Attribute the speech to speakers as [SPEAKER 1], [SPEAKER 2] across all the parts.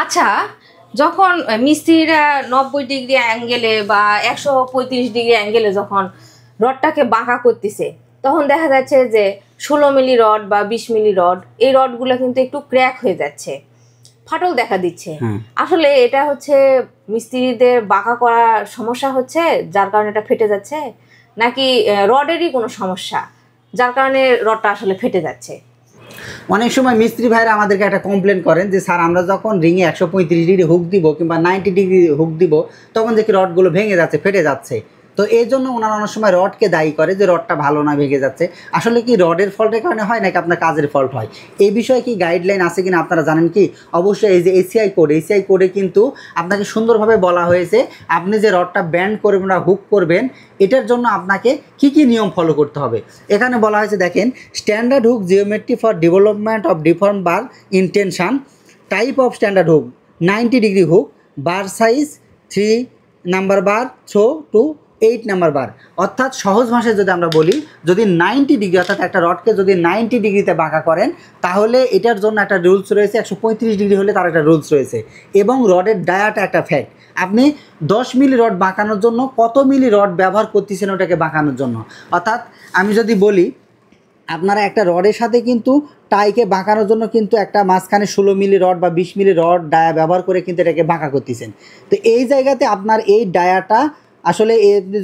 [SPEAKER 1] আচ্ছা, যখন মিস্ত্রিরা 90 ডিগ্রি অ্যাঙ্গেলে বা 135 ডিগ্রি অ্যাঙ্গেলে যখন রডটাকে বাঁকা করতেছে, তখন দেখা যাচ্ছে যে 16 মিলি রড বা 20 মিলি রড, এই রডগুলো কিন্তু একটু ক্র্যাক হয়ে যাচ্ছে, ফাটল দেখা দিচ্ছে। আসলে এটা হচ্ছে মিস্ত্রিদের বাঁকা করার সমস্যা হচ্ছে, যার কারণে এটা ফেটে যাচ্ছে, নাকি রডেরই কোনো সমস্যা যার কারণে রডটা আসলে ফেটে যাচ্ছে?
[SPEAKER 2] অনেক সময় মিস্ত্রি ভাইরা আমাদেরকে একটা কমপ্লেন করেন যে স্যার, আমরা যখন রিংয়ে 135 ডিগ্রি হুক দিব কিংবা 90 ডিগ্রি হুক দিব, তখন দেখি রডগুলো ভেঙে যাচ্ছে, ফেটে যাচ্ছে। তো এই জন্য ওনারা অনেক সময় রডকে দায়ী করে যে রডটা ভালো না, ভেঙে যাচ্ছে। আসলে কি রডের ফল্টের কারণে হয় নাকি আপনার কাজের ফল্ট হয়? এই বিষয়ে কি গাইডলাইন আছে কিনা আপনারা জানেন কি? অবশ্যই এই যে এসিআই কোডে কিন্তু আপনাকে সুন্দরভাবে বলা হয়েছে আপনি যে রডটা ব্যান্ড করবেন বা হুক করবেন, এটার জন্য আপনাকে কি কি নিয়ম ফলো করতে হবে। এখানে বলা হয়েছে, দেখেন, standard hook geometry for development of deform bar intention, type of standard hook 90 degree hook, bar size 3 number bar, through to 8 number bar. অর্থাৎ সহজ ভাষায় যদি আমরা বলি, যদি 90 ডিগ্রি অর্থাৎ একটা রডকে যদি 90 ডিগ্রিতে বাঁকা করেন, তাহলে এটার জন্য একটা রুলস রয়েছে। 135 ডিগ্রি হলে তার একটা রুলস রয়েছে। এবং রডের ডায়াটা একটা ফ্যাক্ট, আপনি 10 মিলি রড বাঁকানোর জন্য কত মিলি রড ব্যবহার করতেছেন ওটাকে বাঁকানোর জন্য। অর্থাৎ আমি যদি বলি, আপনারা একটা রডের সাথে কিন্তু টাইকে বাঁকানোর জন্য কিন্তু একটা মাঝখানে 16 মিলি রড বা 20 মিলি রড ডায়া ব্যবহার করে কিন্তু এটাকে বাঁকা করতেছেন। তো এই জায়গাতে আপনার এই ডায়াটা আসলে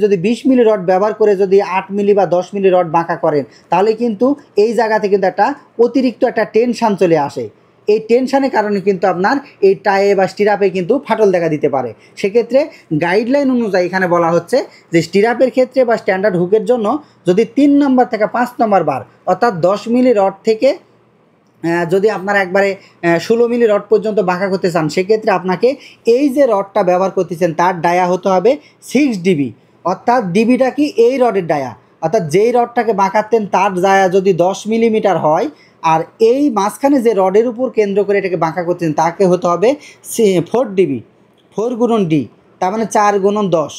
[SPEAKER 2] যদি 20 মিলি রড ব্যবহার করে যদি 8 মিলি বা 10 মিলি রড বাঁকা করেন, তাহলে কিন্তু এই জায়গাতে কিন্তু একটা অতিরিক্ত একটা টেনশান চলে আসে। এই টেনশানের কারণে কিন্তু আপনার এই টায়ে বা স্টিরাপে কিন্তু ফাটল দেখা দিতে পারে। সেক্ষেত্রে গাইডলাইন অনুযায়ী এখানে বলা হচ্ছে যে স্টিরাপের ক্ষেত্রে বা স্ট্যান্ডার্ড হুকের জন্য যদি 3 নম্বর থেকে 5 নম্বর বার অর্থাৎ 10 মিলি রড থেকে যদি আপনারা একবারে 16 মিলি রড পর্যন্ত বাঁকা করতে চান, সেক্ষেত্রে আপনাকে এই যে রডটা ব্যবহার করতেছেন তার ডায়া হতে হবে 6 ডিবি। অর্থাৎ ডিবিটা কি? এই রডের ডায়া। অর্থাৎ যেই রডটাকে বাঁকাতেন তার ডায়া যদি 10 মিলিমিটার হয়, আর এই মাঝখানে যে রডের উপর কেন্দ্র করে এটাকে বাঁকা করতেছেন তাকে হতে হবে 4 ডিবি। 4 গুণন ডি, তার মানে 4 গুণন 10,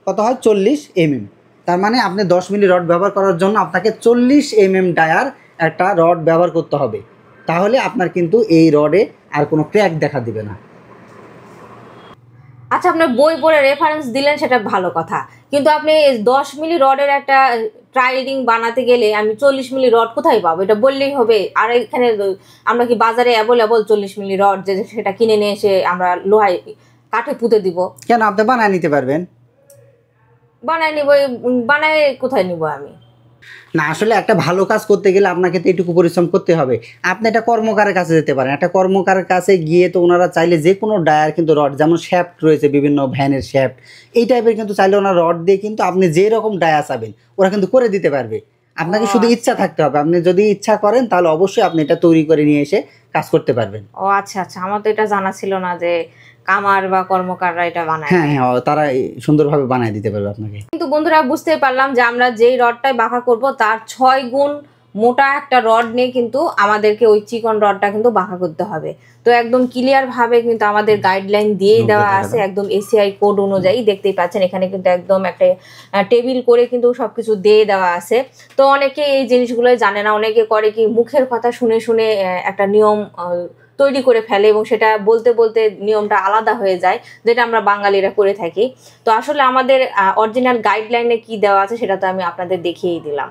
[SPEAKER 2] কত হয়? 40 mm। তার মানে আপনি 10 মিলি রড ব্যবহার করার জন্য আপনাকে 40 mm ডায়ার একটা রড ব্যবহার করতে হবে। তাহলে আপনার কিন্তু এই রডে আর কোনো ক্র্যাক দেখা দিবে না।
[SPEAKER 1] আচ্ছা, আপনার বই পড়ে রেফারেন্স দিলেন, সেটা ভালো কথা, কিন্তু আপনি 10 মিলি রডের একটা ট্রাই রিং বানাতে গেলে আমি 40 মিলি রড কোথায় পাবো? এটা বললেই হবে? আর এখানে আমরা কি বাজারে অ্যাভেলেবল 40 মিলি রড যে সেটা কিনে নিয়ে এসে আমরা লোহায় কাঠে পুঁতে দিব?
[SPEAKER 2] কেন, আপনি বানায় নিতে পারবেন।
[SPEAKER 1] বানায় নিব? বানায় কোথায় নিব আমি?
[SPEAKER 2] না, আসলে একটা ভালো কাজ করতে গেলে আপনাকে তো একটু পরিশ্রম করতে হবে। আপনি একটা কর্মকারের কাছে যেতে পারেন। একটা কর্মকারের কাছে গিয়ে তো ওনারা চাইলে যে কোনো ডায়ার কিন্তু রড, যেমন শ্যাফট রয়েছে বিভিন্ন ভ্যানের শ্যাফট, এই টাইপের কিন্তু চাইলে ওনারা রড দিয়ে কিন্তু আপনি যে রকম ডায়া চাবেন ওরা কিন্তু করে দিতে পারবে। আপনাকে শুধু ইচ্ছা থাকতে হবে। আপনি যদি ইচ্ছা করেন তাহলে অবশ্যই আপনি এটা তৈরি করে নিয়ে এসে কাজ করতে পারবেন।
[SPEAKER 1] ও আচ্ছা আচ্ছা, আমার তো এটা জানা ছিল না যে কামার বা কর্মকাররা এটা বানায়।
[SPEAKER 2] হ্যাঁ হ্যাঁ, তারা সুন্দরভাবে বানিয়ে দিতে পারবে আপনাকে।
[SPEAKER 1] কিন্তু বন্ধুরা, বুঝতে পারলাম যে আমরা যেই রডটায় বাঁকা করব তার 6 গুণ মোটা একটা রড নিয়ে কিন্তু আমাদেরকে ওই চিকন রডটা কিন্তু বাঁকা করতে হবে। তো একদম ক্লিয়ার ভাবে কিন্তু আমাদের গাইডলাইন দিয়েই দেওয়া আছে, একদম এসিআই কোড অনুযায়ী। দেখতেই পাচ্ছেন এখানে কিন্তু একদম একটা টেবিল করে কিন্তু সবকিছু দিয়ে দেওয়া আছে। তো অনেকে এই জিনিসগুলো জানে না, অনেকে করে কি মুখের কথা শুনে শুনে একটা নিয়ম তৈরি করে ফেলে এবং সেটা বলতে বলতে নিয়মটা আলাদা হয়ে যায়, যেটা আমরা বাঙালিরা করে থাকি। তো আসলে আমাদের অরিজিনাল গাইডলাইনে কি দেওয়া আছে সেটা তো আমি আপনাদের দেখিয়েই দিলাম।